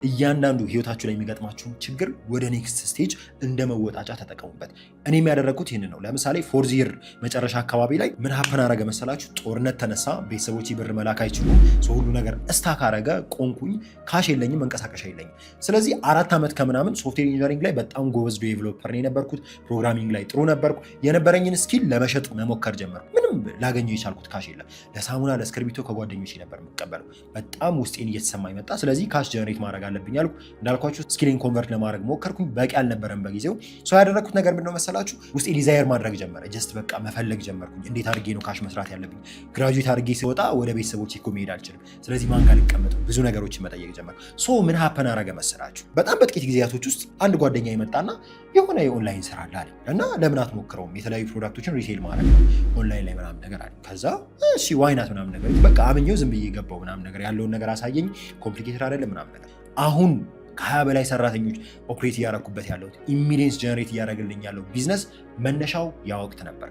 እያንዳንዱ ህይወታችሁ ላይ የሚገጥማችሁን ችግር ወደ ኔክስት ስቴጅ እንደ መወጣጫ ተጠቀሙበት። እኔም ያደረኩት ይህንን ነው። ለምሳሌ ፎርዝ ይር መጨረሻ አካባቢ ላይ ምን ሀፕን አረገ መሰላችሁ? ጦርነት ተነሳ። ቤተሰቦች ብር መላክ አይችሉም። ሁሉ ነገር እስታክ አረገ። ቆንኩኝ። ካሽ የለኝም፣ መንቀሳቀሻ የለኝም። ስለዚህ 4 ዓመት ከምናምን ሶፍትዌር ኢንጂነሪንግ ላይ በጣም ጎበዝ ዴቨሎፐር ነው የነበርኩት። ፕሮግራሚንግ ላይ ጥሩ ነበርኩ። የነበረኝን ስኪል ለመሸጥ መሞከር ጀመርኩ። ምንም ላገኘው የቻልኩት ካሽ የለም። ለሳሙና ለእስክርቢቶ ከጓደኞቼ ነበር የምቀበለው። በጣም ውስጤን እየተሰማኝ መጣ። ስለዚህ ካሽ ጀነሬት ማድረግ አለብኝ አልኩ። እንዳልኳችሁ ስኪሊንግ ኮንቨርት ለማድረግ ሞከርኩኝ። በቂ አልነበረም በጊዜው። ሰው ያደረኩት ነገር ምንድነው መሰላችሁ? ውስጤ ዲዛየር ማድረግ ጀመረ። ጀስት በቃ መፈለግ ጀመርኩኝ። እንዴት አድርጌ ነው ካሽ መስራት ያለብኝ? ግራጁዌት አድርጌ ሲወጣ ወደ ቤተሰቦቼ እኮ መሄድ አልችልም። ስለዚህ ማን ጋር ልቀመጥ? ብዙ ነገሮችን መጠየቅ ጀመርኩ። ምን ሀፐን አረገ መሰላችሁ? በጣም በጥቂት ጊዜያቶች ውስጥ አንድ ጓደኛ ይመጣና የሆነ የኦንላይን ስራ አለ እና ለምን አትሞክረውም? የተለያዩ ፕሮዳክቶችን ሪሴል ማድረግ ኦንላይን ላይ ምናምን ነገር አለ። ከዛ እሺ ዋይናት ምናምን ነገር በቃ አምኜው ዝም ብዬ ገባው ምናምን ነገር ያለውን ነገር አሳየኝ። ኮምፕሊኬትድ አይደለም ምናምን ነገር። አሁን ከ20 በላይ ሰራተኞች ኦፕሬት እያደረኩበት ያለሁት ሚሊየንስ ጀነሬት እያደረግልኝ ያለው ቢዝነስ መነሻው ያ ወቅት ነበር።